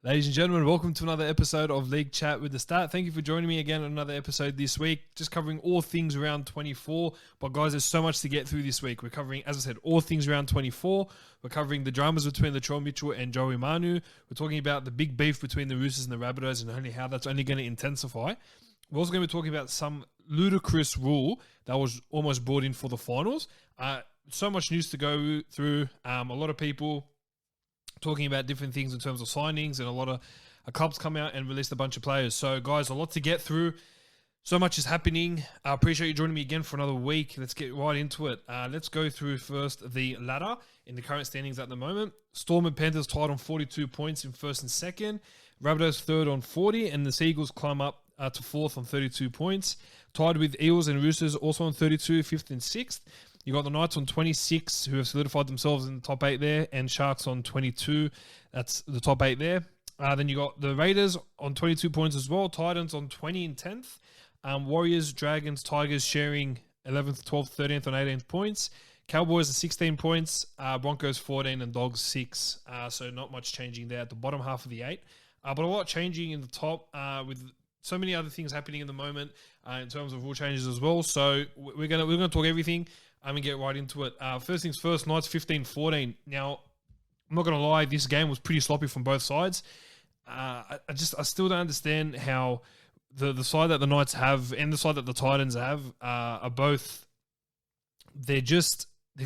Ladies and gentlemen, welcome to another episode of League Chat with the Stat. Thank you for joining me again on another episode this week. Just covering all things around 24. But guys, there's so much to get through this week. We're covering, as I said, all things around 24. We're covering the dramas between Latrell, Mitchell and Joey Manu. We're talking about the big beef between the Roosters and the Rabbitohs and only how that's only going to intensify. We're also going to be talking about some ludicrous rule that was almost brought in for the finals. So much news to go through. A lot of people talking about different things in terms of signings, and a lot of clubs come out and released a bunch of players. So, guys, a lot to get through. So much is happening. I appreciate you joining me again for another week. Let's get right into it. Let's go through first the ladder in the current standings at the moment. Storm and Panthers tied on 42 points in first and second. Rabbitohs third on 40, and the Seagulls climb up to fourth on 32 points. Tied with Eels and Roosters also on 32, fifth and sixth. You got the Knights on 26, who have solidified themselves in the top 8 there, and Sharks on 22. That's the top 8 there. Then you got the Raiders on 22 points as well. Titans on 20 and 10th. Warriors, Dragons, Tigers sharing 11th, 12th, 13th, and 18th points. Cowboys are 16 points. Broncos 14 and Dogs 6. So not much changing there at the bottom half of the 8. But a lot changing in the top with so many other things happening in the moment in terms of rule changes as well. So we're gonna talk everything. I'm going to get right into it. First things first, Knights 15-14. Now, I'm not going to lie, this game was pretty sloppy from both sides. I still don't understand how the side that the Knights have and the side that the Titans have are both, they can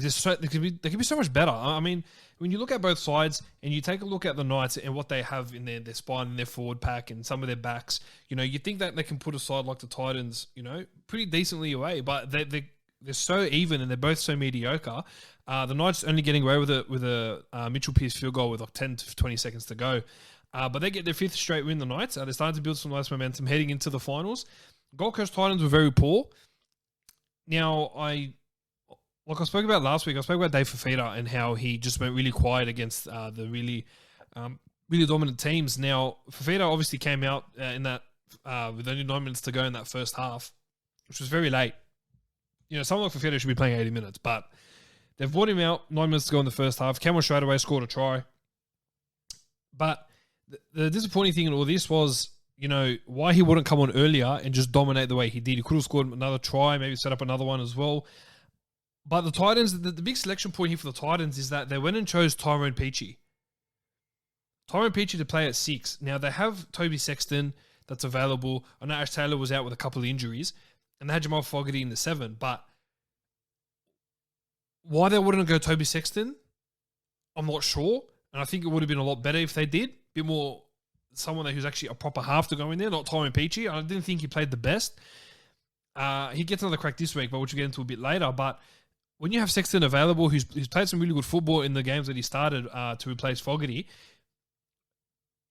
be so much better. I mean, when you look at both sides and you take a look at the Knights and what they have in their spine and their forward pack and some of their backs, you think that they can put a side like the Titans, pretty decently away, but they're so even and they're both so mediocre. The Knights only getting away with a Mitchell Pearce field goal with like 10 to 20 seconds to go. But they get their fifth straight win, the Knights. They're starting to build some nice momentum heading into the finals. Gold Coast Titans were very poor. Now, like I spoke about last week, I spoke about Dave Fafita and how he just went really quiet against the really dominant teams. Now, Fafita obviously came out in that with only 9 minutes to go in that first half, which was very late. Someone like Fafita should be playing 80 minutes, but they've brought him out 9 minutes to go in the first half. Cameron straight away scored a try. But the disappointing thing in all this was, why he wouldn't come on earlier and just dominate the way he did. He could have scored another try, maybe set up another one as well. But the Titans, the big selection point here for the Titans is that they went and chose Tyrone Peachey. Tyrone Peachey to play at 6. Now, they have Toby Sexton that's available. I know Ash Taylor was out with a couple of injuries. And they had Jamal Fogarty in the 7. But why they wouldn't go Toby Sexton, I'm not sure. And I think it would have been a lot better if they did. A bit more someone who's actually a proper half to go in there, not Tyrone Peachey. I didn't think he played the best. He gets another crack this week, but which we'll get into a bit later. But when you have Sexton available, who's played some really good football in the games that he started to replace Fogarty,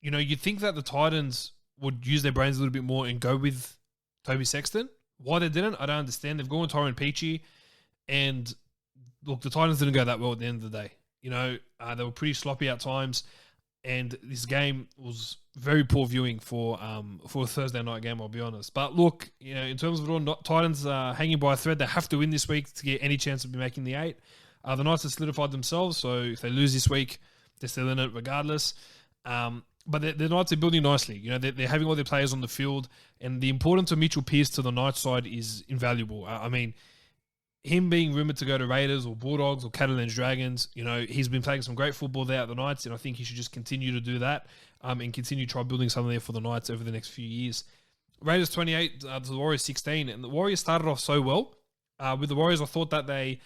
you'd think that the Titans would use their brains a little bit more and go with Toby Sexton. Why they didn't, I don't understand. They've gone with Tyrone Peachey, and look, the Titans didn't go that well at the end of the day. They were pretty sloppy at times, and this game was very poor viewing for a Thursday night game, I'll be honest. But look, in terms of it all, Titans hanging by a thread. They have to win this week to get any chance of making the 8. The Knights have solidified themselves, so if they lose this week, they're still in it regardless. But the Knights are building nicely. They're having all their players on the field, and the importance of Mitchell Pearce to the Knights side is invaluable. I mean, him being rumoured to go to Raiders or Bulldogs or Catalans Dragons, he's been playing some great football there at the Knights, and I think he should just continue to do that and continue to try building something there for the Knights over the next few years. Raiders 28 to the Warriors 16, and the Warriors started off so well. With the Warriors, I thought that they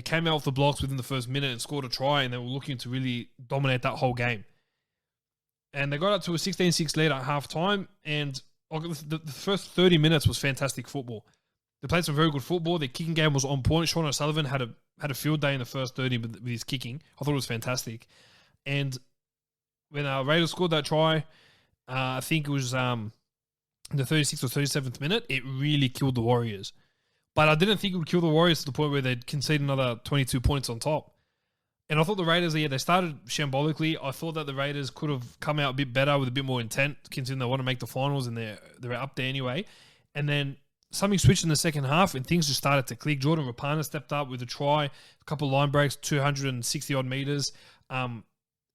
came out off the blocks within the first minute and scored a try, and they were looking to really dominate that whole game. And they got up to a 16-6 lead at halftime, and the first 30 minutes was fantastic football. They played some very good football. Their kicking game was on point. Sean O'Sullivan had a field day in the first 30 with his kicking. I thought it was fantastic. And when Raiders scored that try, I think it was in the 36th or 37th minute, it really killed the Warriors. But I didn't think it would kill the Warriors to the point where they'd concede another 22 points on top. And I thought the Raiders, they started shambolically. I thought that the Raiders could have come out a bit better with a bit more intent, considering they want to make the finals and they're up there anyway. And then something switched in the second half and things just started to click. Jordan Rapana stepped up with a try, a couple of line breaks, 260-odd meters.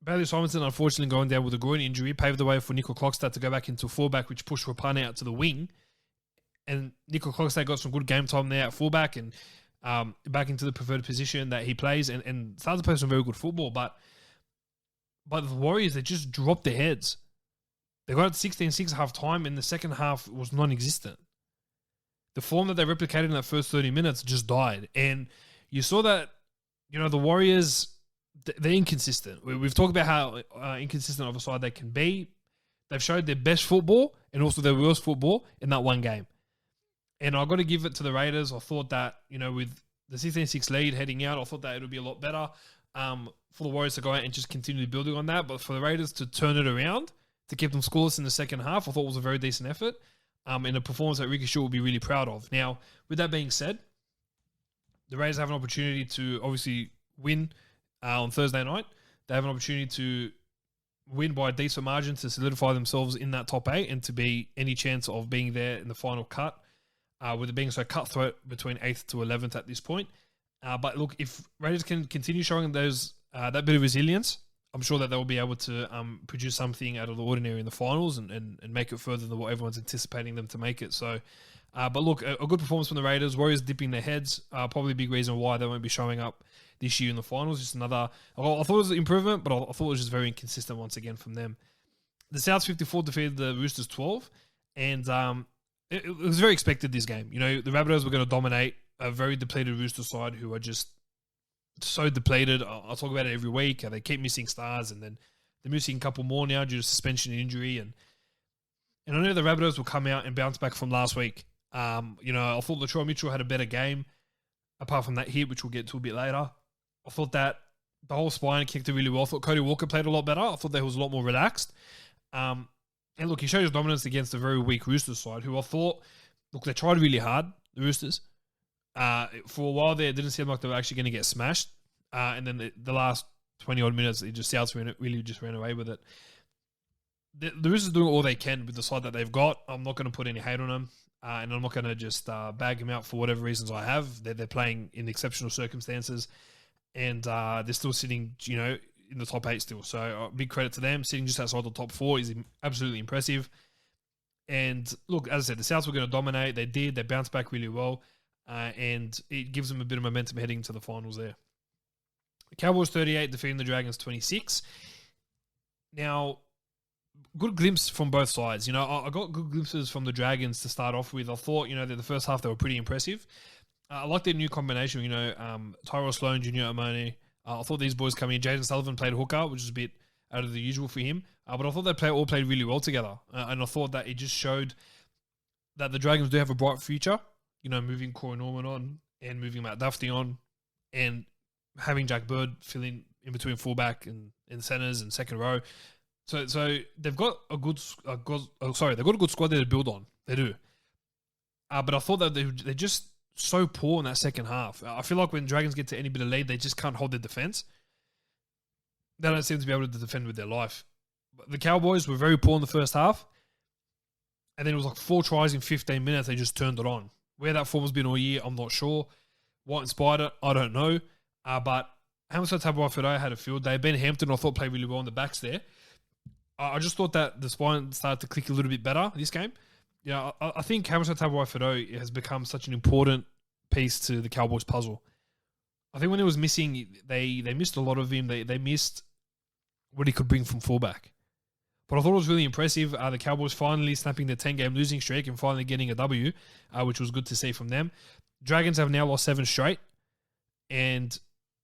Bailey Simonson, unfortunately, going down with a groin injury, paved the way for Nico Klokstad to go back into fullback, which pushed Rapana out to the wing. And Nico Klokstad got some good game time there at fullback and back into the preferred position that he plays and started to play some very good football. But the Warriors, they just dropped their heads. They got it 16-6 at half time, and the second half was non-existent. The form that they replicated in that first 30 minutes just died. And you saw that, the Warriors, they're inconsistent. We've talked about how inconsistent of a side they can be. They've showed their best football and also their worst football in that one game. And I've got to give it to the Raiders. I thought that, with the 16-6 lead heading out, I thought that it would be a lot better for the Warriors to go out and just continue building on that. But for the Raiders to turn it around, to keep them scoreless in the second half, I thought was a very decent effort and a performance that Ricky Shaw will be really proud of. Now, with that being said, the Raiders have an opportunity to obviously win on Thursday night. They have an opportunity to win by a decent margin to solidify themselves in that top 8 and to be any chance of being there in the final cut, with it being so cutthroat between 8th to 11th at this point. But look, if Raiders can continue showing those that bit of resilience, I'm sure that they'll be able to produce something out of the ordinary in the finals and make it further than what everyone's anticipating them to make it. So, but look, a good performance from the Raiders. Warriors dipping their heads, probably a big reason why they won't be showing up this year in the finals. Just another, I thought it was an improvement, but I thought it was just very inconsistent once again from them. The Souths 54 defeated the Roosters 12, and it was very expected this game. The Rabbitohs were going to dominate a very depleted Roosters side who are just so depleted. I'll talk about it every week. They keep missing stars, and then they're missing a couple more now due to suspension and injury. And I know the Rabbitohs will come out and bounce back from last week. I thought Latrell Mitchell had a better game, apart from that hit, which we'll get to a bit later. I thought that the whole spine kicked it really well. I thought Cody Walker played a lot better. I thought that he was a lot more relaxed. And look, he showed his dominance against a very weak Roosters side, who I thought, they tried really hard, the Roosters. For a while there, it didn't seem like they were actually going to get smashed. And then the last 20-odd minutes, Souths really just ran away with it. The Roosters doing all they can with the side that they've got. I'm not going to put any hate on them. And I'm not going to just bag them out for whatever reasons I have. They're playing in exceptional circumstances. And they're still sitting, in the top 8 still. So big credit to them. Sitting just outside the top 4 is absolutely impressive. And look, as I said, the Souths were going to dominate. They did. They bounced back really well. And it gives them a bit of momentum heading into the finals there. Cowboys 38, defeating the Dragons 26. Now, good glimpse from both sides. I got good glimpses from the Dragons to start off with. I thought, the first half they were pretty impressive. I like their new combination, Tyrell Sloan, Junior Manu. I thought these boys coming in. Jaden Sullivan played hooker, which is a bit out of the usual for him. But I thought they all played really well together. And I thought that it just showed that the Dragons do have a bright future. Moving Corey Norman on and moving Matt Duffy on and having Jack Bird filling in between fullback and centers and second row. So they've got a good squad there to build on. They do. But I thought that they're just so poor in that second half. I feel like when Dragons get to any bit of lead, they just can't hold their defense. They don't seem to be able to defend with their life. The Cowboys were very poor in the first half. And then it was like 4 tries in 15 minutes. They just turned it on. Where that form has been all year, I'm not sure. What inspired it, I don't know. But Hamiso Tabuai-Fidow had a field day. Ben Hampton, I thought, played really well in the backs there. I just thought that the spine started to click a little bit better this game. I think Hamiso Tabuai-Fidow has become such an important piece to the Cowboys puzzle. I think when he was missing, they missed a lot of him. They missed what he could bring from fullback. But I thought it was really impressive. The Cowboys finally snapping their 10-game losing streak and finally getting a W, which was good to see from them. Dragons have now lost 7 straight, and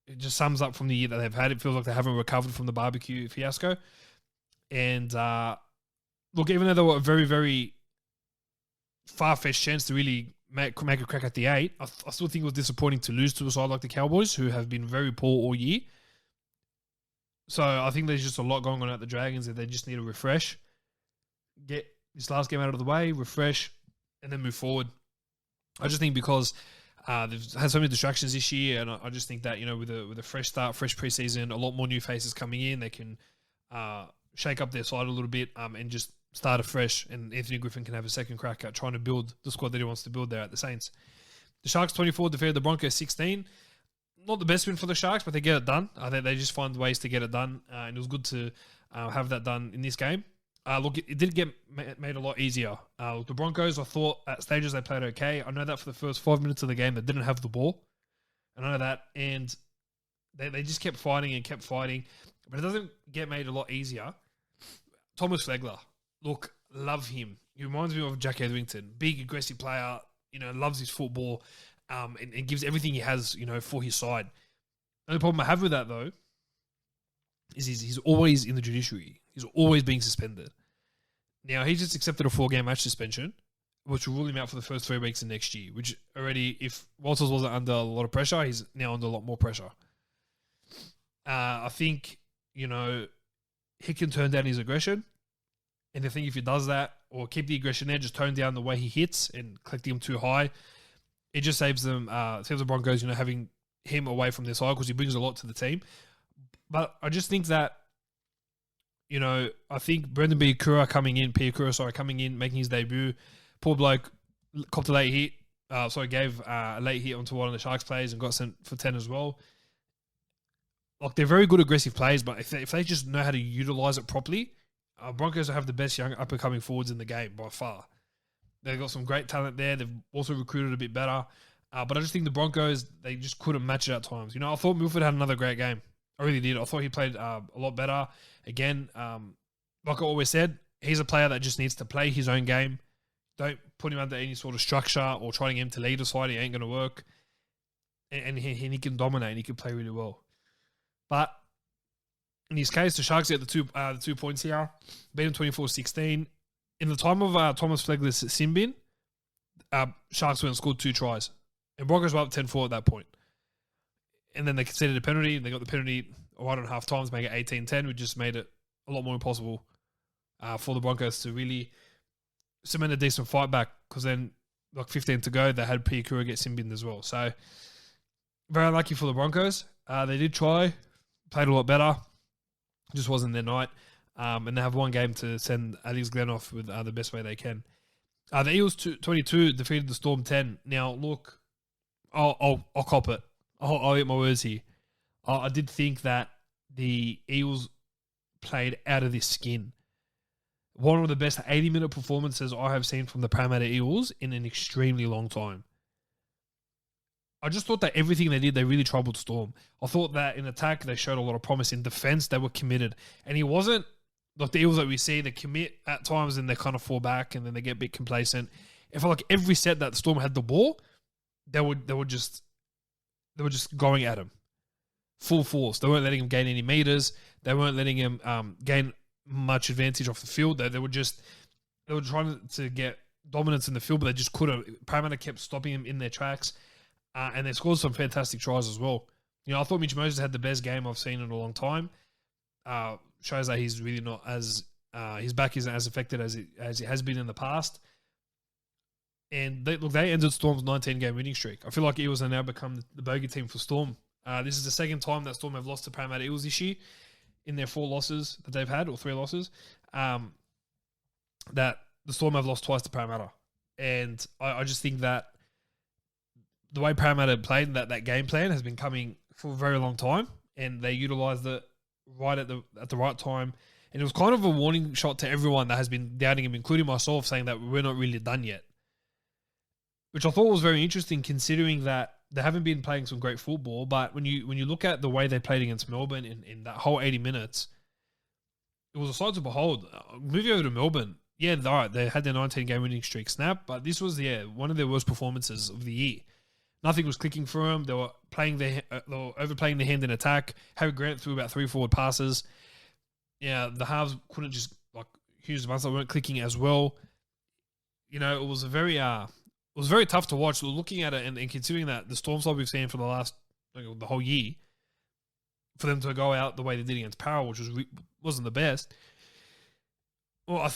it just sums up from the year that they've had. It feels like they haven't recovered from the barbecue fiasco. And look, even though they were a very, very far-fetched chance to really make a crack at the 8, I still think it was disappointing to lose to a side like the Cowboys, who have been very poor all year. So I think there's just a lot going on at the Dragons that they just need to refresh, get this last game out of the way, refresh, and then move forward. I just think because they've had so many distractions this year, and I just think that, with a fresh start, fresh preseason, a lot more new faces coming in, they can shake up their side a little bit and just start afresh, and Anthony Griffin can have a second crack at trying to build the squad that he wants to build there at the Saints. The Sharks 24 defeated the Broncos 16. not the best win for the Sharks, but they get it done. I think they just find ways to get it done, and it was good to have that done in this game. Look, it did get made a lot easier. The Broncos, I thought at stages they played okay. I know that for the first 5 minutes of the game, they didn't have the ball. I know that, and they just kept fighting and kept fighting, but it doesn't get made a lot easier. Thomas Flegler, look, love him. He reminds me of Jack Etherington, big aggressive player. Loves his football, and gives everything he has, for his side. The only problem I have with that though is he's always in the judiciary. He's always being suspended. Now he just accepted a 4-game match suspension, which will rule him out for the first 3 weeks of next year. Which already, if Walters wasn't under a lot of pressure, he's now under a lot more pressure. I think he can turn down his aggression. And I think if he does that, or keep the aggression there, just tone down the way he hits and collecting him too high, it just saves them, saves the Broncos, having him away from their side because he brings a lot to the team. But I just think that, I think Brendan Piakura coming in, making his debut. Poor bloke copped a late hit. Gave a late hit onto one of the Sharks players and got sent for 10 as well. Like, they're very good aggressive players, but if they just know how to utilize it properly, Broncos have the best young up-and-coming forwards in the game by far. They've got some great talent there. They've also recruited a bit better. But I just think the Broncos, they just couldn't match it at times. I thought Milford had another great game. I really did. I thought he played a lot better. Again, like I always said, he's a player that just needs to play his own game. Don't put him under any sort of structure or trying him to lead a side. He ain't going to work. And he can dominate and he can play really well. But in his case, the Sharks get the 2 points here. Beat him 24-16. In the time of Thomas Flegler's sin bin, Sharks went and scored 2 tries. And Broncos were up 10-4 at that point. And then they conceded a penalty. They got the penalty 1.5 times, make it 18-10, which just made it a lot more impossible for the Broncos to really cement a decent fight back. Because then, 15 to go, they had Piakura get sin binned as well. So, very unlucky for the Broncos. They did try, played a lot better. Just wasn't their night. And they have one game to send Alex Glenn off with the best way they can. The Eels 22 defeated the Storm 10. Now, look, I'll cop it. I'll eat my words here. I did think that the Eels played out of their skin. One of the best 80-minute performances I have seen from the Parramatta Eels in an extremely long time. I just thought that everything they did, they really troubled Storm. I thought that in attack, they showed a lot of promise. In defense, they were committed. And he wasn't like the Eels that we see. They commit at times and they kind of fall back and then they get a bit complacent. It felt like every set that Storm had the ball, they were just going at him. Full force. They weren't letting him gain any meters. They weren't letting him gain much advantage off the field. They were trying to get dominance in the field, but they just couldn't. Parramatta kept stopping him in their tracks. And they scored some fantastic tries as well. I thought Mitch Moses had the best game I've seen in a long time. Shows that he's really not as his back isn't as affected as it has been in the past. And they ended Storm's 19-game winning streak. I feel like Eels have now become the bogey team for Storm. This is the second time that Storm have lost to Parramatta Eels this year in their 4 losses that they've had, or 3 losses. That the Storm have lost twice to Parramatta. And I just think that the way Parramatta played, that game plan has been coming for a very long time, and they utilised it right at the right time. And it was kind of a warning shot to everyone that has been doubting him, including myself, saying that we're not really done yet. Which I thought was very interesting, considering that they haven't been playing some great football. But when you look at the way they played against Melbourne in that whole 80 minutes, it was a sight to behold. Moving over to Melbourne, yeah, they had their 19-game winning streak snap, but this was one of their worst performances of the year. Nothing was clicking for them. They were overplaying their hand in attack. Harry Grant threw about 3 forward passes. Yeah, the halves couldn't just Hughes and Munster weren't clicking as well. It was very tough to watch. Looking at it and considering that the Storm side we've seen for the last the whole year, for them to go out the way they did against Para, which wasn't the best. Well, I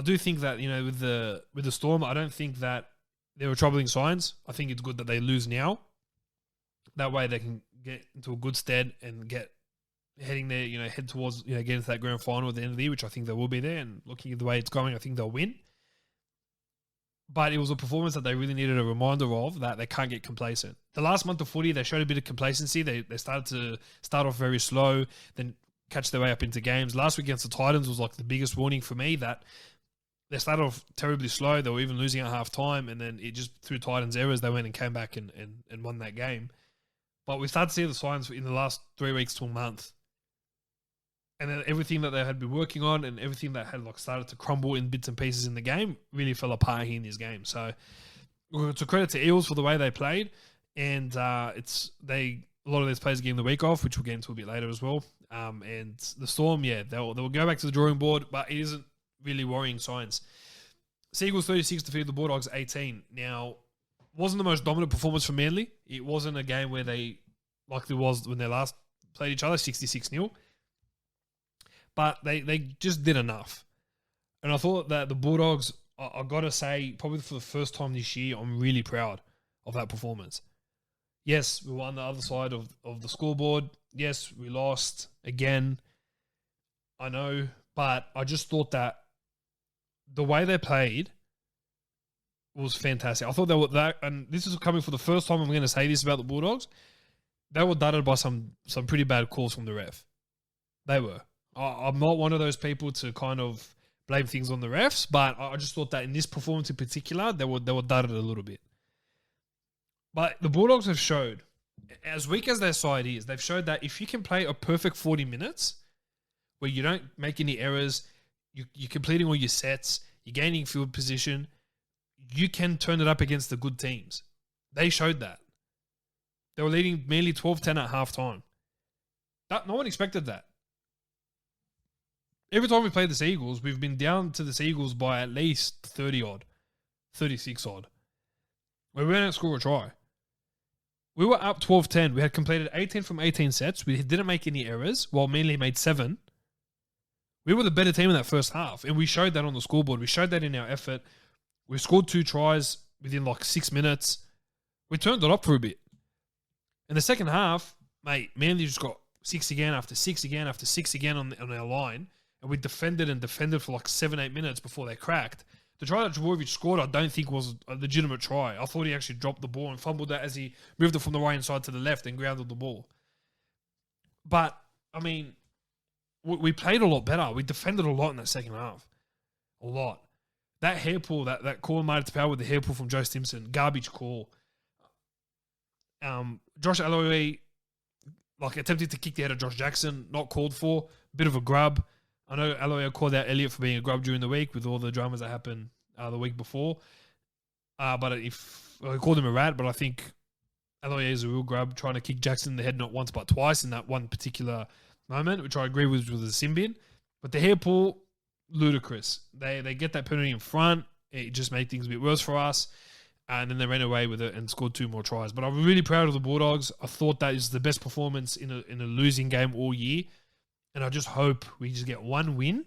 do think that with the Storm, I don't think that there were troubling signs. I think it's good that they lose now. That way they can get into a good stead and get heading there, head towards, getting to that grand final at the end of the year, which I think they will be there. And looking at the way it's going, I think they'll win. But it was a performance that they really needed a reminder of, that they can't get complacent. The last month of footy, they showed a bit of complacency. They started to start off very slow, then catch their way up into games. Last week against the Titans was like the biggest warning for me, that they started off terribly slow. They were even losing at half time, and then it just, through Titans' errors, they went and came back and won that game. But we started to see the signs in the last 3 weeks to a month. And then everything that they had been working on and everything that had like started to crumble in bits and pieces in the game really fell apart here in this game. So it's a credit to Eels for the way they played. And a lot of these players are getting the week off, which we'll get into a bit later as well. And the Storm, they'll go back to the drawing board, but it isn't really worrying signs. Seagulls 36 defeated the Bulldogs 18. Now, wasn't the most dominant performance for Manly. It wasn't a game where they, like it was when they last played each other, 66-0. But they just did enough. And I thought that the Bulldogs, I got to say, probably for the first time this year, I'm really proud of that performance. Yes, we were on the other side of the scoreboard. Yes, we lost again. I know. But I just thought that the way they played was fantastic. I thought they were that, and this is coming for the first time I'm going to say this about the Bulldogs. They were dudded by some pretty bad calls from the ref. They were. I'm not one of those people to kind of blame things on the refs, but I just thought that in this performance in particular, they were dudded a little bit. But the Bulldogs have showed, as weak as their side is, they've showed that if you can play a perfect 40 minutes where you don't make any errors, you're completing all your sets, you're gaining field position, you can turn it up against the good teams. They showed that. They were leading merely 12-10 at halftime. No one expected that. Every time we played the Seagulls, we've been down to the Seagulls by at least 30-odd, 36-odd. We didn't score a try. We were up 12-10. We had completed 18 from 18 sets. We didn't make any errors, while Manly made 7. We were the better team in that first half, and we showed that on the scoreboard. We showed that in our effort. We scored 2 tries within like 6 minutes. We turned it up for a bit. In the second half, mate, Manly just got 6 again after 6 again after 6 again on our line. And we defended for like 7-8 minutes before they cracked. The try that Dvojevic scored, I don't think was a legitimate try. I thought he actually dropped the ball and fumbled that as he moved it from the right hand side to the left and grounded the ball. But, I mean, we played a lot better. We defended a lot in that second half. A lot. That hair pull, that call made to power with the hair pull from Joe Stimson, garbage call. Josh Aloiai, like, attempted to kick the head of Josh Jackson, not called for. Bit of a grub. I know Aloiai called out Elliott for being a grub during the week with all the dramas that happened the week before. But he called him a rat, but I think Aloiai is a real grub, trying to kick Jackson in the head not once but twice in that one particular moment, which I agree with the sin bin. But the hair pull, ludicrous. They get that penalty in front. It just made things a bit worse for us. And then they ran away with it and scored 2 more tries. But I'm really proud of the Bulldogs. I thought that is the best performance in a losing game all year. And I just hope we just get one win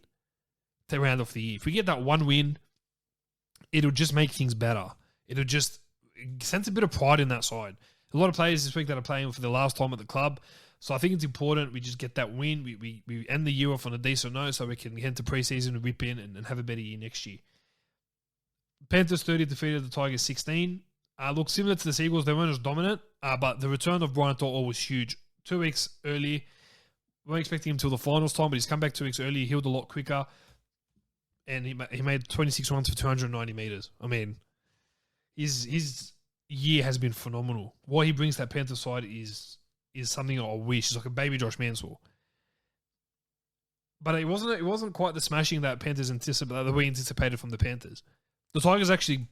to round off the year. If we get that one win, it'll just make things better. It'll just sense a bit of pride in that side. A lot of players this week that are playing for the last time at the club. So I think it's important we just get that win. We end the year off on a decent note so we can get into preseason and whip in and have a better year next year. Panthers 30 defeated the Tigers 16. Look, similar to the Seagulls, they weren't as dominant, but the return of Brian Thornton was huge. 2 weeks early. We weren't expecting him till the finals time, but he's come back 2 weeks early. He healed a lot quicker. And he made 26 runs for 290 meters. I mean, his year has been phenomenal. What he brings to that Panthers side is something I wish. It's like a baby Josh Mansell. But it wasn't quite the smashing that we anticipated from the Panthers. The Tigers actually,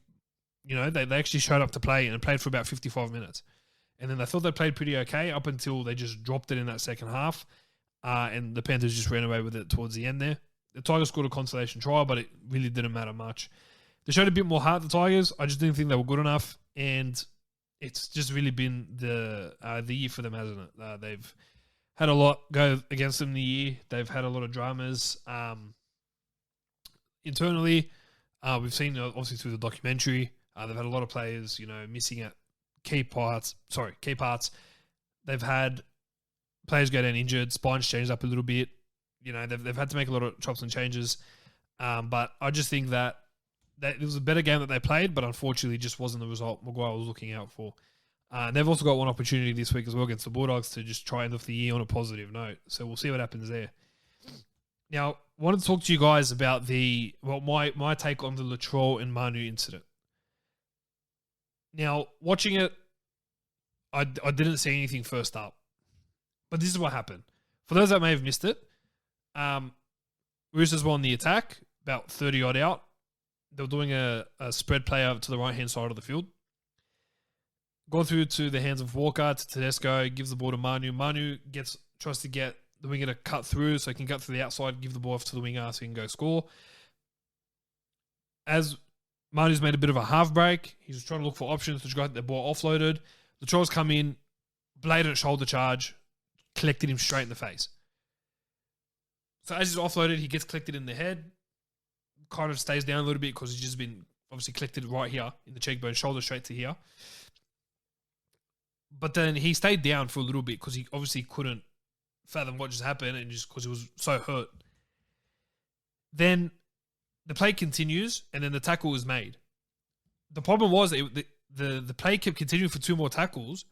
they actually showed up to play and played for about 55 minutes. And then they thought they played pretty okay up until they just dropped it in that second half. And the Panthers just ran away with it towards the end there. The Tigers scored a consolation try, but it really didn't matter much. They showed a bit more heart, the Tigers. I just didn't think they were good enough. And it's just really been the year for them, hasn't it? They've had a lot go against them in the year. They've had a lot of dramas. Internally, we've seen, obviously, through the documentary, they've had a lot of players, missing at key parts. They've had players go down injured, spines changed up a little bit. They've had to make a lot of chops and changes. But I just think that it was a better game that they played, but unfortunately just wasn't the result Maguire was looking out for. And they've also got one opportunity this week as well against the Bulldogs to just try and end off the year on a positive note. So we'll see what happens there. Now, I wanted to talk to you guys about my take on the Latrell and Manu incident. Now, watching it, I didn't see anything first up. But this is what happened. For those that may have missed it, Roosters were on the attack, about 30-odd out. They were doing a spread play over to the right-hand side of the field. Go through to the hands of Walker, to Tedesco, gives the ball to Manu. Manu tries to get the winger to cut through so he can cut through the outside, give the ball off to the winger so he can go score. As Manu's made a bit of a half break, he's trying to look for options to get the ball offloaded. The Trolls come in, blatant shoulder charge, collected him straight in the face. So as he's offloaded, he gets collected in the head, kind of stays down a little bit because he's just been obviously collected right here in the cheekbone, shoulder straight to here. But then he stayed down for a little bit because he obviously couldn't fathom what just happened and just because he was so hurt. Then the play continues and then the tackle is made. The problem was the play kept continuing for 2 more tackles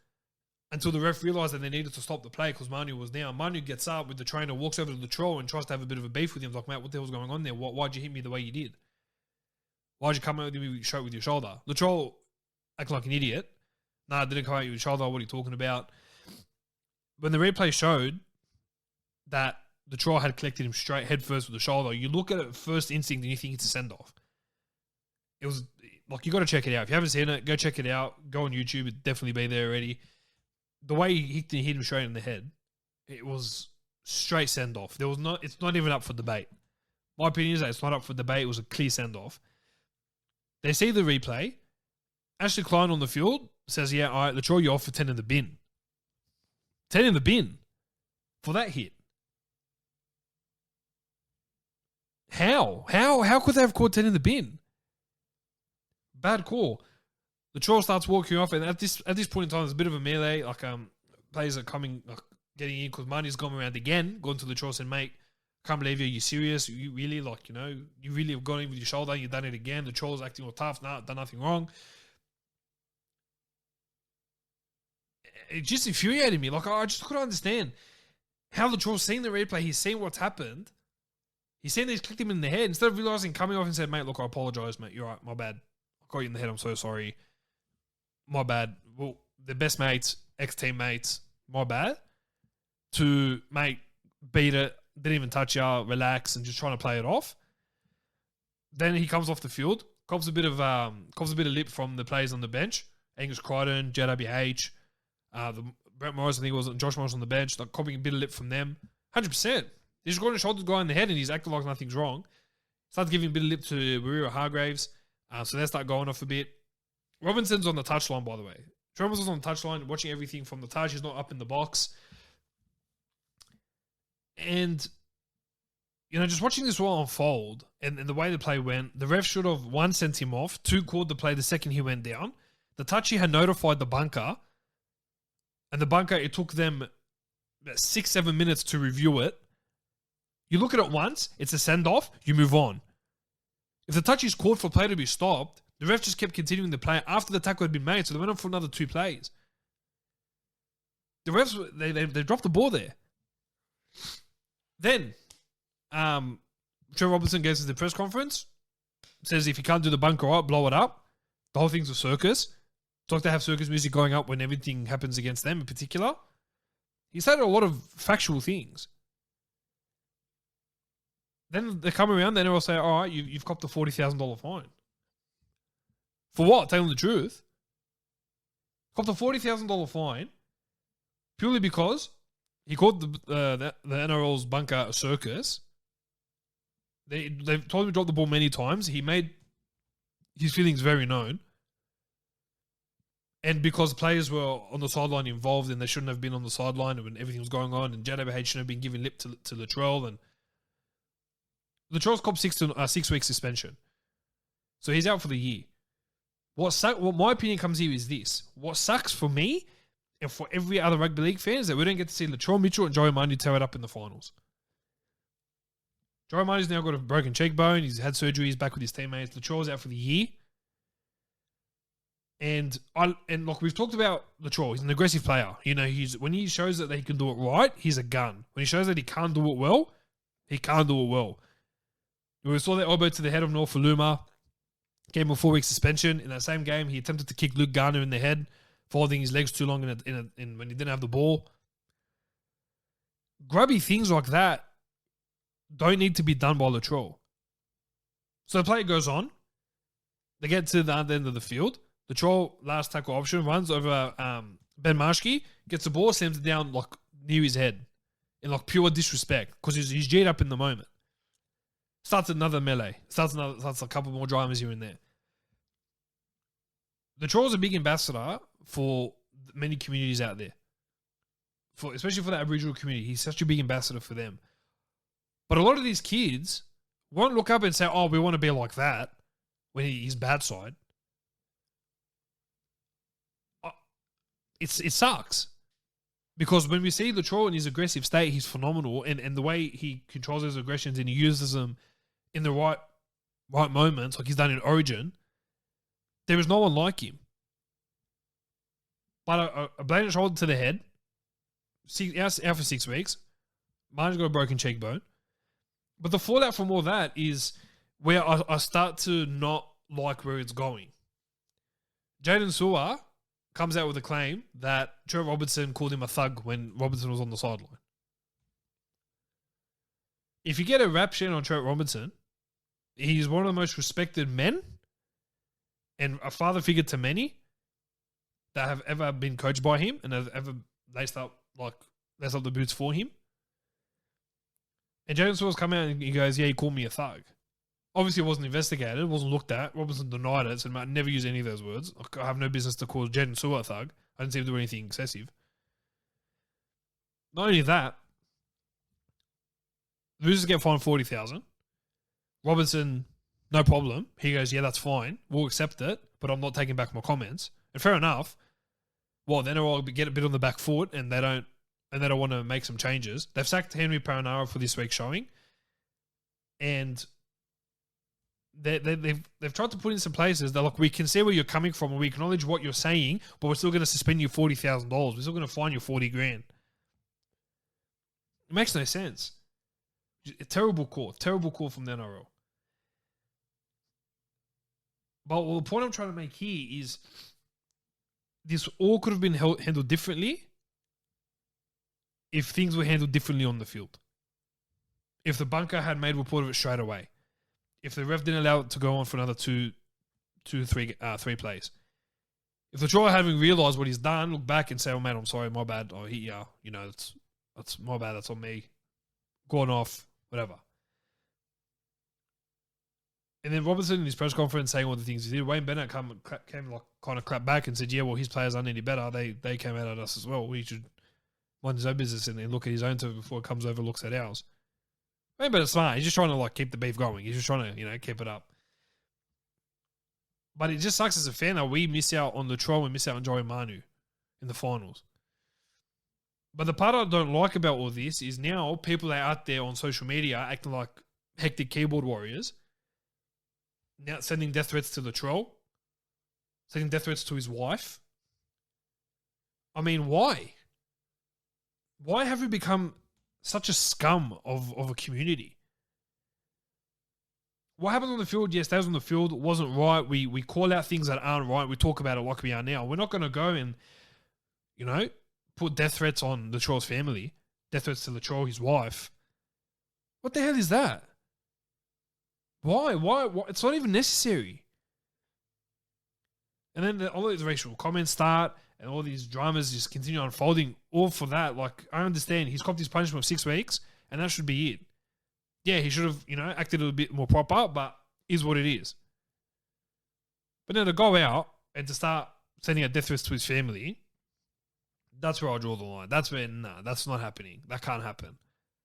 until the ref realised that they needed to stop the play because Manu was down. Manu gets up with the trainer, walks over to Latrell and tries to have a bit of a beef with him. Like, mate, what the hell's going on there? Why'd you hit me the way you did? Why'd you come out with me straight with your shoulder? Latrell acted like an idiot. Nah, I didn't come out with your shoulder. What are you talking about? When the replay showed that Latrell had collected him straight head first with the shoulder, you look at it first instinct and you think it's a send-off. It was, like, you got to check it out. If you haven't seen it, go check it out. Go on YouTube. It'd definitely be there already. The way he hit him straight in the head, it was straight send-off. It's not even up for debate. My opinion is that it's not up for debate. It was a clear send-off. They see the replay. Ashley Klein on the field says, yeah, all right, Latrell, you're off for 10 in the bin. 10 in the bin for that hit. How? How could they have caught 10 in the bin? Bad call. Latrell starts walking off, and at this point in time, there's a bit of a melee. Like players are coming, getting in because Manu's gone around again, gone to Latrell and mate, can't believe you serious? You really you really have gone in with your shoulder and you've done it again. Latrell's acting all tough, done nothing wrong. It just infuriated me. Like, I just couldn't understand how Latrell's seen the replay. He's seen what's happened. He's seen these clicked him in the head. Instead of realising, coming off and said, mate, look, I apologise, mate. You're right. My bad. I got you in the head. I'm so sorry. My bad. Well, the best mates, ex-teammates, my bad. To, mate, beat it, didn't even touch you, relax, and just trying to play it off. Then he comes off the field, cops a bit of lip from the players on the bench. Angus Crichton, JWH, Brent Morris, I think it was, Josh Morris on the bench, like copying a bit of lip from them. 100%. He's just got a shoulder guy in the head and he's acting like nothing's wrong. Starts giving a bit of lip to Warrior Hargraves. So they start going off a bit. Robinson's on the touchline, by the way. Robinson's on the touchline, watching everything from the touch. He's not up in the box. And, just watching this all unfold and the way the play went, the ref should have, 1, sent him off, 2, called the play the second he went down. The touchy had notified the bunker, and the bunker, it took them 6-7 minutes to review it. You look at it once, it's a send-off, you move on. If the touchy's called for play to be stopped, the ref just kept continuing the play after the tackle had been made, so they went on for another 2 plays. The refs, they dropped the ball there. Then, Trevor Robertson goes to the press conference, says if you can't do the bunker up, blow it up. The whole thing's a circus. It's like they have circus music going up when everything happens against them in particular. He said a lot of factual things. Then they come around, then they'll say, all right, you've copped a $40,000 fine. For what? Tell them the truth. Copped a $40,000 fine purely because he called the NRL's bunker a circus. They've told him to drop the ball many times. He made his feelings very known. And because players were on the sideline involved and they shouldn't have been on the sideline when everything was going on, and JWH shouldn't have been giving lip to Latrell, and Latrell's copped 6 week suspension. So he's out for the year. What my opinion comes here is this. What sucks for me and for every other rugby league fan is that we don't get to see Latrell Mitchell and Joey Manu tear it up in the finals. Joey Manu's now got a broken cheekbone. He's had surgery. He's back with his teammates. Latrell's out for the year. And look, we've talked about Latrell. He's an aggressive player. You know, when he shows that he can do it right, he's a gun. When he shows that he can't do it well, he can't do it well. We saw that elbow to the head of North Faluma. Gave him a 4-week suspension. In that same game, he attempted to kick Luke Garner in the head for holding his legs too long when he didn't have the ball. Grubby things like that don't need to be done by Latrell. So the play goes on. They get to the end of the field. Latrell, last tackle option, runs over Ben Marshke, gets the ball, slams it down like near his head in like pure disrespect because he's G'd up in the moment. Starts another melee. Starts a couple more dramas here and there. Latrell's a big ambassador for many communities out there. Especially for the Aboriginal community. He's such a big ambassador for them. But a lot of these kids won't look up and say, oh, we want to be like that when he's bad side. It sucks. Because when we see Latrell in his aggressive state, he's phenomenal. And the way he controls his aggressions and he uses them in the right moments, like he's done in Origin, there is no one like him. But a blatant shoulder to the head, out for 6 weeks. Manu's got a broken cheekbone. But the fallout from all that is where I start to not like where it's going. Jaden Sewer comes out with a claim that Trent Robinson called him a thug when Robinson was on the sideline. If you get a rap sheet on Trent Robinson, he's one of the most respected men and a father figure to many that have ever been coached by him and have ever laced up the boots for him. And Jaden Sewer's come out and he goes, yeah, he called me a thug. Obviously, it wasn't investigated. It wasn't looked at. Robinson denied it, said, I never use any of those words. I have no business to call Jaden Sewer a thug. I didn't see him do anything excessive. Not only that, the Roosters get fined $40,000. Robinson, no problem. He goes, yeah, that's fine. We'll accept it, but I'm not taking back my comments. And fair enough. Well, then I'll get a bit on the back foot and they don't want to make some changes. They've sacked Henry Paranara for this week's showing. And they've tried to put in some places that, look, we can see where you're coming from and we acknowledge what you're saying, but we're still going to suspend you $40,000. We're still going to fine you $40,000. It makes no sense. A terrible call from the NRL. But the point I'm trying to make here is this all could have been handled differently if things were handled differently on the field. If the bunker had made report of it straight away. If the ref didn't allow it to go on for another three plays. If the try having realised what he's done, look back and say, oh, mate, I'm sorry, my bad. Oh, that's my bad. That's on me. Gone off, whatever. And then Robinson in his press conference saying all the things he did. Wayne Bennett came kind of clapped back and said, yeah, well, his players aren't any better. They came out at us as well. We should mind his own business and look at his own turn before it comes over, looks at ours. Wayne Bennett's smart. He's just trying to keep the beef going. He's just trying to, keep it up. But it just sucks as a fan that we miss out on Latrell and miss out on Joey Manu in the finals. But the part I don't like about all this is now people are out there on social media acting like hectic keyboard warriors, now sending death threats to Latrell, sending death threats to his wife. I mean, why? Why have we become such a scum of a community? What happens on the field? Yes, stays on the field. It wasn't right. We call out things that aren't right. We talk about it like we are now. We're not going to go and, put death threats on Latrell's family. Death threats to Latrell, his wife. What the hell is that? Why? It's not even necessary. And then all these racial comments start and all these dramas just continue unfolding. All for that. I understand he's copped his punishment of 6 weeks and that should be it. Yeah, he should have, acted a little bit more proper, but is what it is. But then to go out and to start sending out death threats to his family, that's where I draw the line. That's where, that's not happening. That can't happen.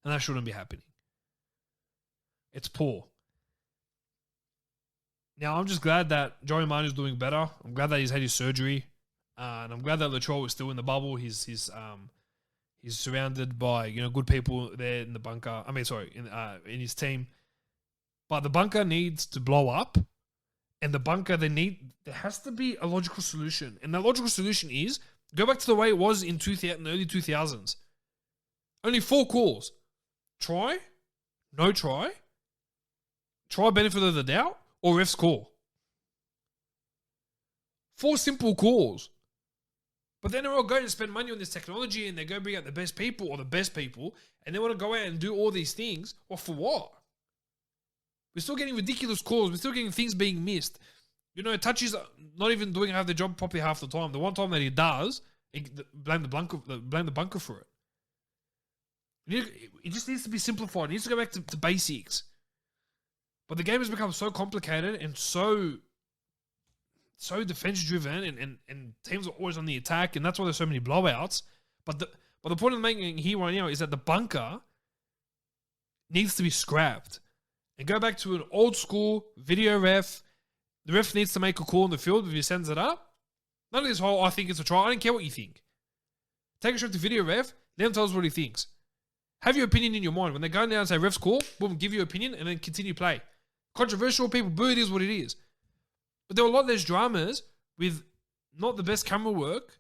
And that shouldn't be happening. It's poor. Now, I'm just glad that Joey Manu's doing better. I'm glad that he's had his surgery. And I'm glad that Latrell is still in the bubble. His He's surrounded by good people there in the bunker. In his team. But the bunker needs to blow up, and the bunker there has to be a logical solution, and that logical solution is go back to the way it was in the early 2000s. Only 4 calls: try, no try, try benefit of the doubt, or ref's call. 4 simple calls. But then they're all going to spend money on this technology, and they go bring out the best people, and they want to go out and do all these things. Well, for what? We're still getting ridiculous calls. We're still getting things being missed. Touchy's not even doing half the job properly half the time. The one time that he does, blame the bunker for it. It just needs to be simplified. It needs to go back to basics. But the game has become so complicated and so defense driven, and teams are always on the attack, and that's why there's so many blowouts. But the point I'm making here right now is that the bunker needs to be scrapped and go back to an old school video ref. The ref needs to make a call in the field if he sends it up. None of this whole I think it's a try. I don't care what you think. Take a shot to video ref. Let him tell us what he thinks. Have your opinion in your mind. When they go down and say ref's call, boom, give your opinion and then continue play. Controversial, people boo, it is what it is. But there were a lot less dramas with not the best camera work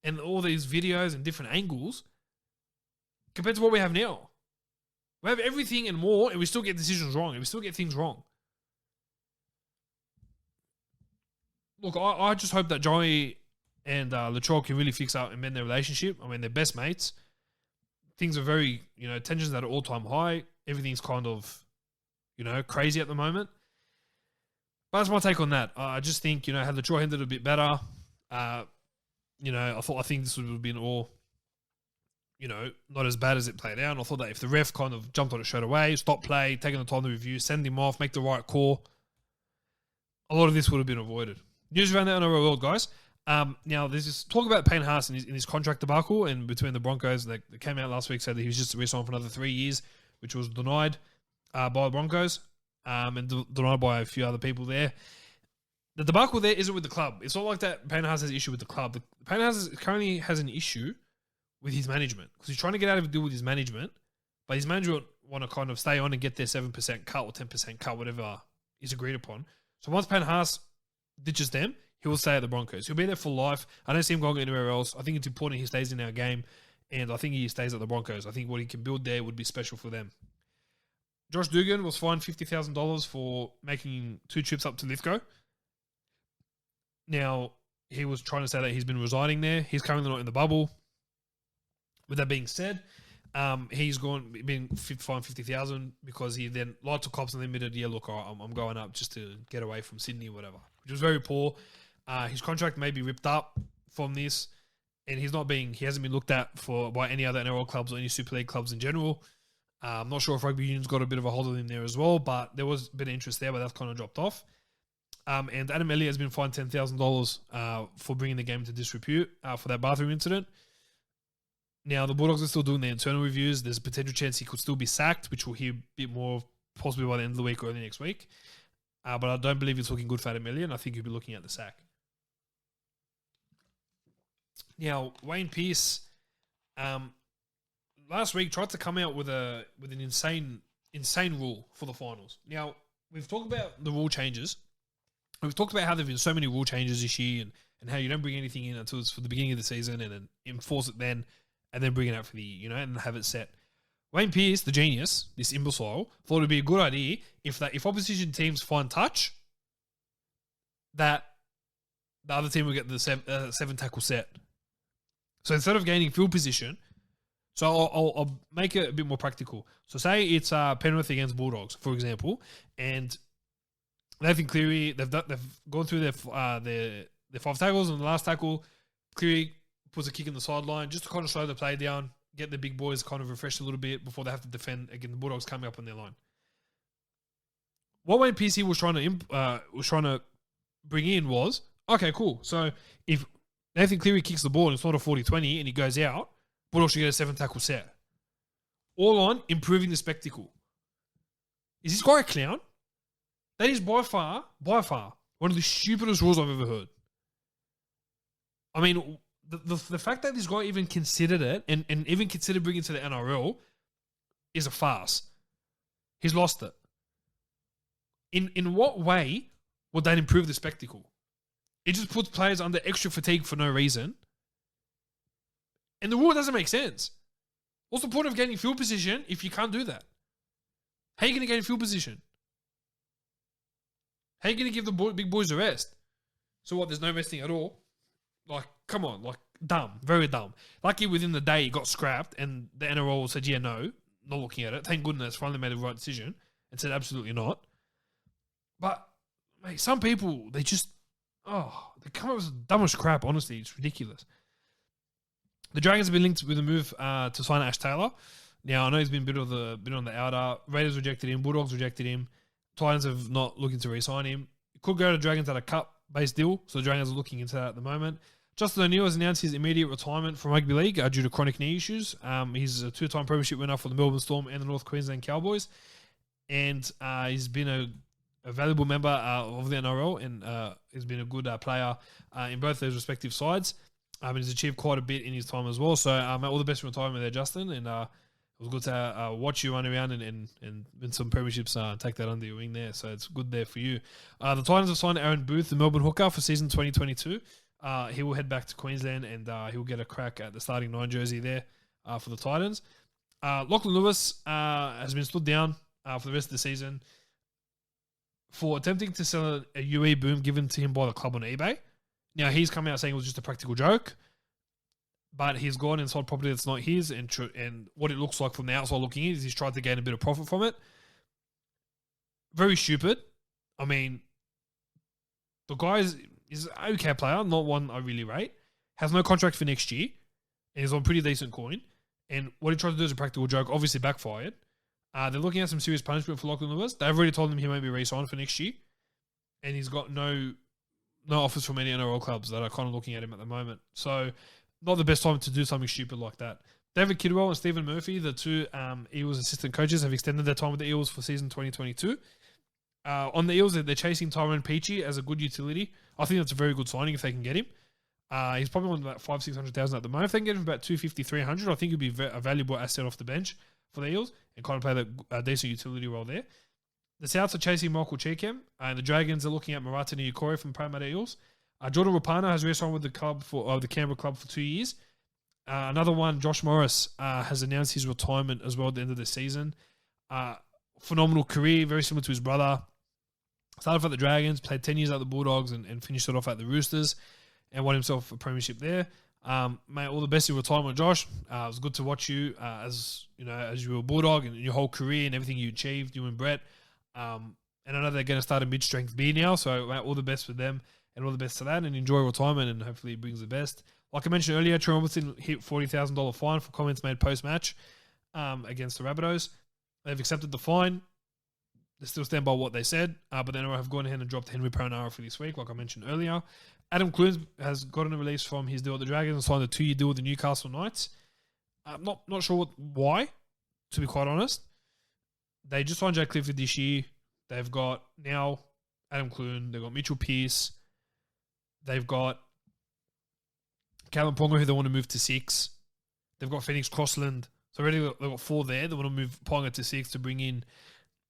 and all these videos and different angles compared to what we have now. We have everything and more, and we still get decisions wrong, and we still get things wrong. Look, I just hope that Joey and Latrell can really fix up and mend their relationship. I mean, they're best mates. Things are very, tensions at an all-time high. Everything's kind of, crazy at the moment. But that's my take on that. I just think, had Latrell handled it a bit better, I think this would have been all, not as bad as it played out. And I thought that if the ref kind of jumped on it straight away, stopped play, taking the time to review, send him off, make the right call, a lot of this would have been avoided. News around the NRL world, guys. Now, there's this talk about Payne Haas in his contract debacle and between the Broncos. That came out last week, said that he was just re-signed for another 3 years, which was denied by the Broncos and denied by a few other people there. The debacle there isn't with the club. It's not like that Payne Haas has an issue with the club. Payne Haas currently has an issue with his management because he's trying to get out of a deal with his management, but his management want to kind of stay on and get their 7% cut or 10% cut, whatever is agreed upon. So once Payne Haas ditches them, he will stay at the Broncos. He'll be there for life. I don't see him going anywhere else. I think it's important he stays in our game, and I think he stays at the Broncos. I think what he can build there would be special for them. Josh Dugan was fined $50,000 for making 2 trips up to Lithgow. Now, he was trying to say that he's been residing there. He's currently not in the bubble. With that being said, he's been fined $50,000 because he then lied to cops and admitted, yeah, look, I'm going up just to get away from Sydney or whatever, which was very poor. His contract may be ripped up from this, and he hasn't been looked at by any other NRL clubs or any Super League clubs in general. I'm not sure if rugby union's got a bit of a hold on him there as well, but there was a bit of interest there, but that's kind of dropped off. And Adam Elliott has been fined $10,000 for bringing the game to disrepute for that bathroom incident. Now, the Bulldogs are still doing their internal reviews. There's a potential chance he could still be sacked, which we'll hear a bit more possibly by the end of the week or early next week. But I don't believe it's looking good for Adam Elliott. I think he'll be looking at the sack. Now, Wayne Pearce last week tried to come out with an insane rule for the finals. Now, we've talked about the rule changes. We've talked about how there have been so many rule changes this year and how you don't bring anything in until it's for the beginning of the season and then enforce it then and then bring it out for the, and have it set. Wayne Pearce, the genius, this imbecile, thought it'd be a good idea if opposition teams find touch, that the other team will get the 7 tackle set. So instead of gaining field position, so I'll make it a bit more practical. So say it's Penrith against Bulldogs, for example, and Nathan Cleary, they've gone through their 5 tackles, and the last tackle, Cleary puts a kick in the sideline just to kind of slow the play down, get the big boys kind of refreshed a little bit before they have to defend again the Bulldogs coming up on their line. What Wayne PC was trying to bring in was, okay, cool. So if Nathan Cleary kicks the ball and it's not a 40-20 and he goes out, Bulldogs should get a 7 tackle set. All on improving the spectacle. Is this guy a clown? That is by far, one of the stupidest rules I've ever heard. I mean, the fact that this guy even considered it and even considered bringing it to the NRL is a farce. He's lost it. In what way would that improve the spectacle? It just puts players under extra fatigue for no reason. And the rule doesn't make sense. What's the point of getting field position if you can't do that? How are you going to get in field position? How are you going to give the big boys a rest? So what, there's no resting at all? Like, come on, like, dumb, very dumb. Lucky within the day it got scrapped and the NRL said, yeah, no, not looking at it. Thank goodness, finally made the right decision and said absolutely not. But, mate, some people, they come up with the dumbest crap, honestly. It's ridiculous. The Dragons have been linked with a move to sign Ash Taylor. Now, I know he's been on the outer. Raiders rejected him. Bulldogs rejected him. Titans have not looking to re-sign him. He could go to Dragons at a cup-based deal, so the Dragons are looking into that at the moment. Justin O'Neill has announced his immediate retirement from rugby league due to chronic knee issues. He's a two-time premiership winner for the Melbourne Storm and the North Queensland Cowboys. And he's been a valuable member of the NRL and has been a good player in both those respective sides. And he's achieved quite a bit in his time as well. So all the best in retirement there, Justin. And it was good to watch you run around and win some premierships, take that under your wing there. So it's good there for you. The Titans have signed Aaron Booth, the Melbourne hooker, for season 2022. He will head back to Queensland and he'll get a crack at the starting 9 jersey there for the Titans. Lachlan Lewis has been stood down for the rest of the season for attempting to sell a UE boom given to him by the club on eBay. Now, he's come out saying it was just a practical joke, but he's gone and sold property that's not his, and what it looks like from the outside looking in is he's tried to gain a bit of profit from it. Very stupid. I mean, the guy is an okay player, not one I really rate, has no contract for next year, and is on pretty decent coin, and what he tried to do is a practical joke, obviously backfired. They're looking at some serious punishment for Lachlan Lewis. They've already told him he won't be re-signed for next year, and he's got no offers from any NRL clubs that are kind of looking at him at the moment. So, not the best time to do something stupid like that. David Kidwell and Stephen Murphy, the two Eels assistant coaches, have extended their time with the Eels for season 2022. On the Eels, they're chasing Tyrone Peachy as a good utility. I think that's a very good signing if they can get him. He's probably on about 500,000-600,000 at the moment. If they can get him about 250,000-300,000, I think he'd be a valuable asset off the bench for the Eels and kind of play that decent utility role there. The Souths are chasing Michael Cheekham, and the Dragons are looking at Marata Niukore from Parramatta Eels. Jordan Rapana has re-signed with the club the Canberra club for 2 years. Another one, Josh Morris, has announced his retirement as well at the end of the season. Phenomenal career, very similar to his brother. Started off at the Dragons, played 10 years at the Bulldogs, and finished it off at the Roosters, and won himself a premiership there. Mate, all the best in retirement, Josh. It was good to watch you as you were a Bulldog and your whole career and everything you achieved, you and Brett. And I know they're going to start a mid-strength beer now, so mate, all the best for them and all the best to that, and enjoy retirement, and hopefully it brings the best. Like I mentioned earlier, Trent Robinson hit $40,000 fine for comments made post-match against the Rabbitohs. They've accepted the fine. They still stand by what they said, but then have gone ahead and dropped Henry Perenara for this week, like I mentioned earlier. Adam Clunes has gotten a release from his deal at the Dragons and signed a 2-year deal with the Newcastle Knights. I'm not sure why, to be quite honest. They just signed Jake Clifford this year. They've got now Adam Clune. They've got Mitchell Pearce. They've got Callum Ponga, who they want to move to 6. They've got Phoenix Crossland. So already they've got 4 there. They want to move Ponga to 6 to bring in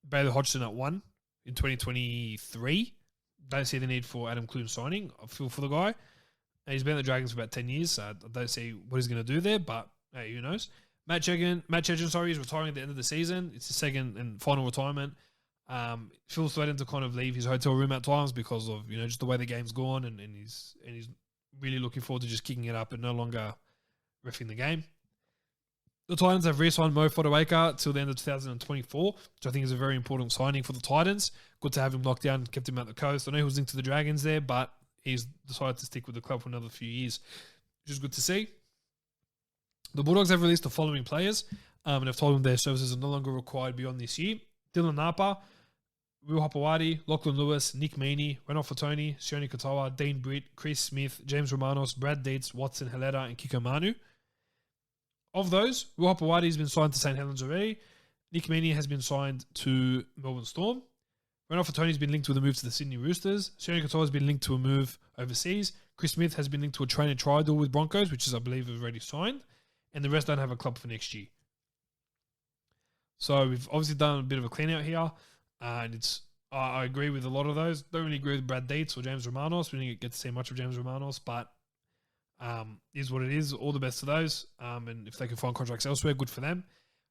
Bailey Hodgson at 1 in 2023. Don't see the need for Adam Clune signing. I feel for the guy. He's been at the Dragons for about 10 years. So I don't see what he's going to do there, but hey, who knows? Matt Chedgen, is retiring at the end of the season. It's his second and final retirement. Feels threatened to kind of leave his hotel room at times because of just the way the game's gone, and he's really looking forward to just kicking it up and no longer reffing the game. The Titans have re-signed Mo Fotuaika till the end of 2024, which I think is a very important signing for the Titans. Good to have him locked down, kept him at the coast. I know he was linked to the Dragons there, but he's decided to stick with the club for another few years, which is good to see. The Bulldogs have released the following players and have told them their services are no longer required beyond this year. Dylan Napa, Will Hopewadi, Lachlan Lewis, Nick Meaney, Renault Fatoni, Sione Katoa, Dean Britt, Chris Smith, James Romanos, Brad Dietz, Watson Heleta, and Kiko Manu. Of those, Will Hopewadi has been signed to St. Helens already. Nick Meaney has been signed to Melbourne Storm. Renault Fatoni has been linked with a move to the Sydney Roosters. Sione Katoa has been linked to a move overseas. Chris Smith has been linked to a train and try deal with Broncos, which is, I believe, is already signed. And the rest don't have a club for next year. So we've obviously done a bit of a clean out here. And I agree with a lot of those. Don't really agree with Brad Dietz or James Romanos. We didn't get to see much of James Romanos, but is what it is. All the best to those. And if they can find contracts elsewhere, good for them.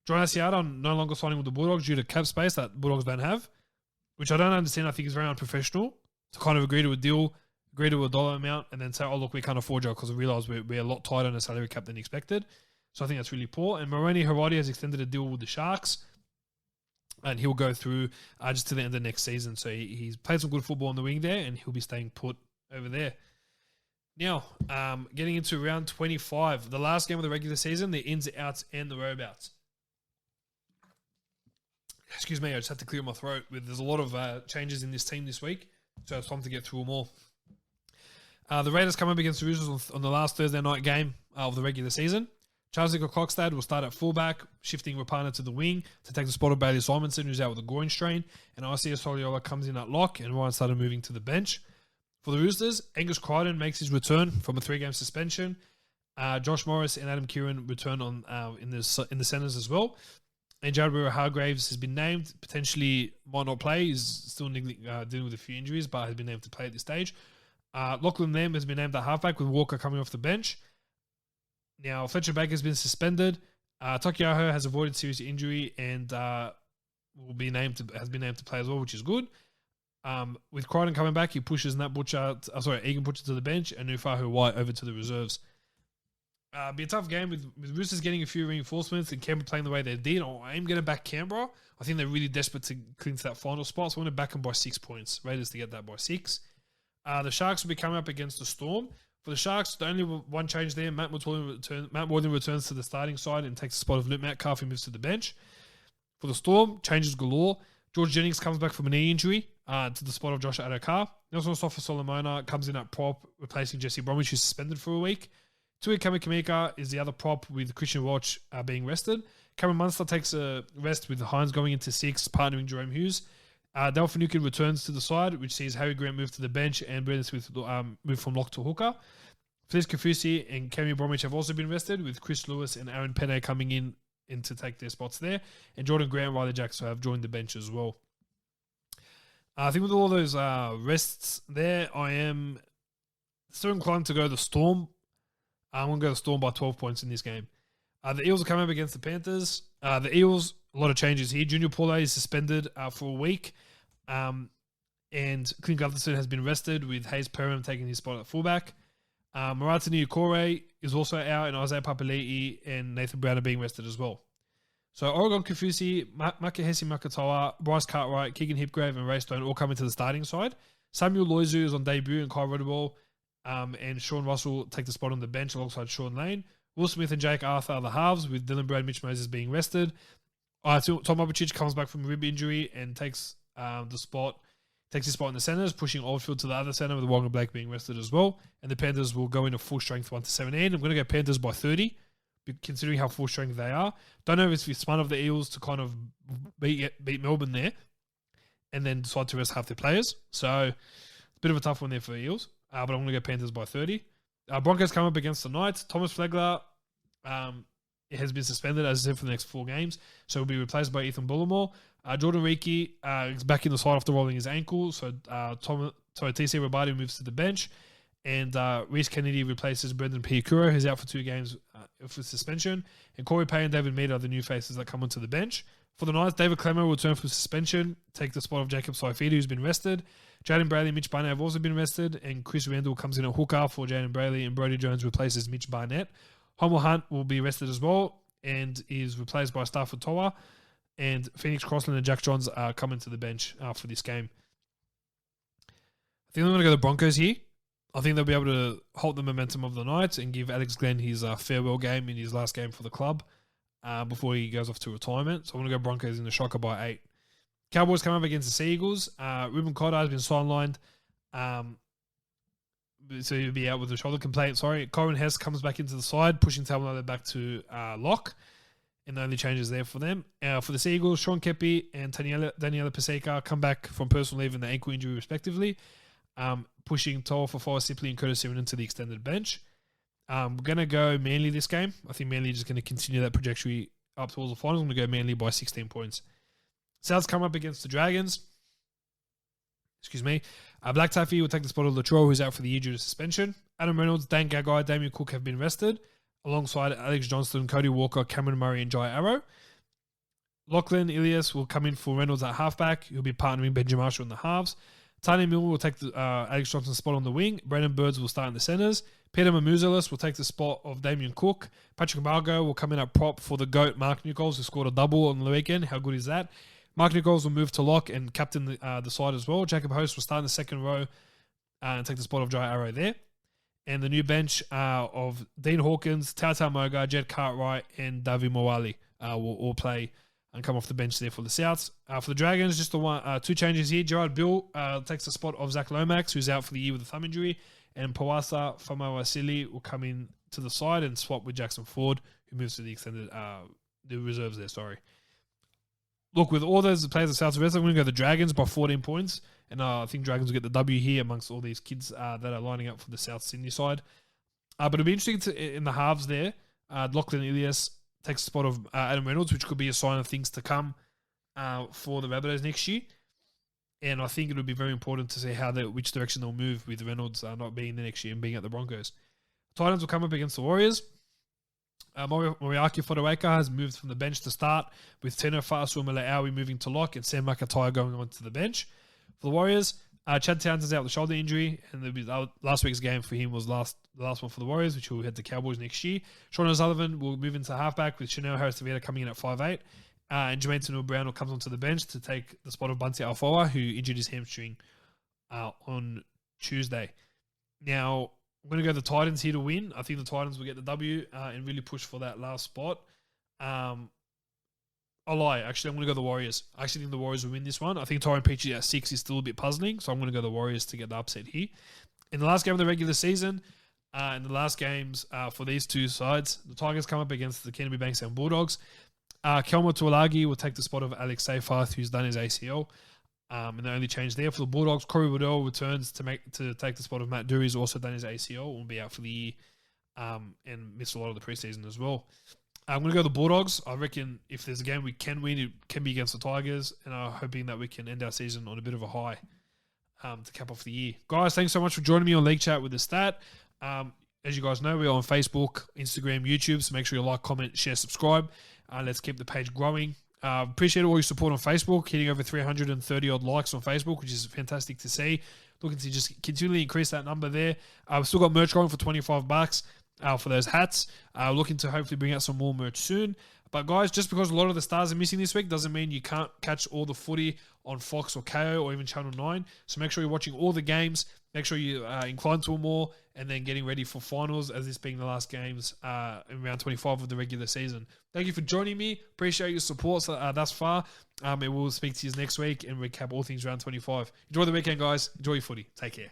John Asiata no longer signing with the Bulldogs due to cap space that Bulldogs don't have, which I don't understand. I think is very unprofessional to kind of agree to a deal, agree to a dollar amount, and then say, oh, look, we can't afford you because we realise we're a lot tighter on the salary cap than expected. So I think that's really poor. And Moroni Haradi has extended a deal with the Sharks, and he'll go through just to the end of next season. So he's played some good football on the wing there, and he'll be staying put over there. Now, getting into round 25, the last game of the regular season, the ins, outs, and the whereabouts. Excuse me, I just had to clear my throat. There's a lot of changes in this team this week, so it's time to get through them all. The Raiders come up against the Roosters on the last Thursday night game of the regular season. Charles Cockstad will start at fullback, shifting Rapana to the wing to take the spot of Bailey Simonson, who's out with a groin strain. And Isaiah Soliola comes in at lock, and Ryan started moving to the bench. For the Roosters, Angus Crichton makes his return from a 3-game suspension. Josh Morris and Adam Kieran return in the centres as well. And Jared Hargraves has been named, potentially might not play. He's still dealing with a few injuries, but has been named to play at this stage. Lachlan Lamb has been named at halfback with Walker coming off the bench. Now, Fletcher Baker has been suspended. Takiaho has avoided serious injury and has been named to play as well, which is good. With Crichton coming back, he pushes Egan Butcher to the bench and Nufahu White over to the reserves. Be a tough game with Roosters getting a few reinforcements and Canberra playing the way they did. I am going to back Canberra. I think they're really desperate to cling to that final spot, so I'm going to back them by 6 points. Raiders to get that by 6. The Sharks will be coming up against the Storm. For the Sharks, the only one change there, Matt Morgan returns to the starting side and takes the spot of Luke Metcalf and moves to the bench. For the Storm, changes galore. George Jennings comes back from a knee injury to the spot of Josh Adokar. Nelson Sofa Solomona comes in at prop, replacing Jesse Bromwich, who's suspended for a week. Tui Kamikamika is the other prop with Christian Welch being rested. Cameron Munster takes a rest with Hines going into 6, partnering Jerome Hughes. Dale Finucane returns to the side, which sees Harry Grant move to the bench and Brendan Smith move from lock to hooker. Felice Kafusi and Cammy Bromwich have also been rested, with Chris Lewis and Aaron Penne coming in to take their spots there. And Jordan Grant and Riley Jackson have joined the bench as well. I think with all those rests there, I am still inclined to go the Storm. I'm going to go the Storm by 12 points in this game. The Eels will come up against the Panthers. The Eels, a lot of changes here. Junior Paulet is suspended for a week. And Clint Gutherson has been rested, with Hayes Perham taking his spot at fullback. Marata Niukore is also out, and Isaiah Papali'i and Nathan Brown are being rested as well. So Oregon Kafusi, Makahesi Makatoa, Bryce Cartwright, Keegan Hipgrave, and Ray Stone all come into the starting side. Samuel Loizu is on debut, and Kai Rodwell and Sean Russell take the spot on the bench alongside Sean Lane. Will Smith and Jake Arthur are the halves, with Dylan Brown and Mitch Moses being rested. Tom Opachich comes back from a rib injury and takes his spot in the centres, pushing Oldfield to the other centre, with Wonga Blake being rested as well. And the Panthers will go into full strength 1-17. I'm going to go Panthers by 30, considering how full strength they are. Don't know if it's smart of the Eels to kind of beat Melbourne there and then decide to rest half their players. So it's a bit of a tough one there for the Eels. But I'm going to go Panthers by 30. Broncos come up against the Knights. Thomas Flegler has been suspended, as I said, for the next 4 games. So he'll be replaced by Ethan Bullimore. Jordan Reiki is back in the side after rolling his ankle. So TC Rabadi moves to the bench. And Reece Kennedy replaces Brendan Piakura, who's out for 2 games for suspension. And Corey Payne and David Mead are the new faces that come onto the bench. For the Knights, David Clemmer will return from suspension, take the spot of Jacob Saifidi, who's been rested. Jaden Brayley and Mitch Barnett have also been rested, and Chris Randall comes in at hooker for Jaden Brayley, and Brody Jones replaces Mitch Barnett. Hommel Hunt will be rested as well, and is replaced by Stafford Toa. And Phoenix Crossland and Jack Johns are coming to the bench for this game. I think I'm going to go the Broncos here. I think they'll be able to hold the momentum of the Knights and give Alex Glenn his farewell game in his last game for the club before he goes off to retirement. So I'm going to go Broncos in the shocker by 8. Cowboys come up against the Sea Eagles. Ruben Cotter has been sidelined. So he'll be out with a shoulder complaint. Corin Hess comes back into the side, pushing Tamalolo back to lock. And the only changes there for them. For the Sea Eagles, Sean Kepi and Daniela Paseka come back from personal leave and the ankle injury respectively. pushing Toa for simply and Curtis Simmons into the extended bench. We're going to go Manly this game. I think Manly is just going to continue that trajectory up towards the finals. I'm going to go Manly by 16 points. Souths come up against the Dragons. Excuse me. Black Taffy will take the spot of Latrell, who's out for the year due to suspension. Adam Reynolds, Dan Gagai, Damien Cook have been rested, alongside Alex Johnston, Cody Walker, Cameron Murray, and Jai Arrow. Lachlan Ilias will come in for Reynolds at halfback. He'll be partnering Benji Marshall in the halves. Tiny Mill will take the Alex Johnston's spot on the wing. Brandon Birds will start in the centres. Peter Mamuzelis will take the spot of Damien Cook. Patrick Margo will come in at prop for the GOAT Mark Nichols, who scored a double on the weekend. How good is that? Mark Nichols will move to lock and captain the side as well. Jacob Host will start in the second row and take the spot of Jai Arrow there. And the new bench of Dean Hawkins, Tata Moga, Jed Cartwright, and Davi Moali will all play and come off the bench there for the Souths. For the Dragons, just the two changes here. Gerard Bill takes the spot of Zach Lomax, who's out for the year with a thumb injury, and Pawasa Famawasili will come in to the side and swap with Jackson Ford, who moves to the extended the reserves there. Sorry. Look, with all those players of South West, I'm going to go the Dragons by 14 points, and I think Dragons will get the W here amongst all these kids that are lining up for the South Sydney side. But it'll be interesting in the halves there. Lachlan Ilias takes the spot of Adam Reynolds, which could be a sign of things to come for the Rabbitohs next year. And I think it would be very important to see which direction they'll move with Reynolds not being the next year and being at the Broncos. Titans will come up against the Warriors. Moriaki Fotuaika has moved from the bench to start, with Tino Fa'asu Mala'awi moving to lock and Sam McIntyre going on to the bench. For the Warriors, Chad Townsend's out with a shoulder injury, and last week's game for him was the last one for the Warriors, which will head to Cowboys next year. Sean O'Sullivan will move into halfback, with Chanel Harris-Tavita coming in at 5'8", and Jermaine Tanua-Brown will come onto the bench to take the spot of Bunty Alfoa, who injured his hamstring on Tuesday. Now, I'm going to go the Titans here to win. I think the Titans will get the W and really push for that last spot. I'll lie. Actually, I'm going to go the Warriors. I actually think the Warriors will win this one. I think Tyrone Peachy at 6 is still a bit puzzling, so I'm going to go the Warriors to get the upset here. In the last game of the regular season, in the last games for these two sides, the Tigers come up against the Canterbury Bankstown Bulldogs. Kelma Tuolagi will take the spot of Alex Seyfarth, who's done his ACL. And the only change there for the Bulldogs, Corey Waddell returns to take the spot of Matt Dury, who's also done his ACL, will be out for the year and miss a lot of the preseason as well. I'm going to go the Bulldogs. I reckon if there's a game we can win, it can be against the Tigers, and I'm hoping that we can end our season on a bit of a high to cap off the year. Guys, thanks so much for joining me on League Chat with the Stat. As you guys know, we're on Facebook, Instagram, YouTube, so make sure you like, comment, share, subscribe. Let's keep the page growing. Appreciate all your support on Facebook, hitting over 330 odd likes on Facebook, which is fantastic to see. Looking to just continually increase that number there. We've still got merch going for $25 for those hats. Looking to hopefully bring out some more merch soon. But guys, just because a lot of the stars are missing this week doesn't mean you can't catch all the footy on Fox or KO or even Channel 9. So make sure you're watching all the games. Make sure you're inclined to them more, and then getting ready for finals, as this being the last games in round 25 of the regular season. Thank you for joining me. Appreciate your support thus far. And we'll speak to you next week and recap all things round 25. Enjoy the weekend, guys. Enjoy your footy. Take care.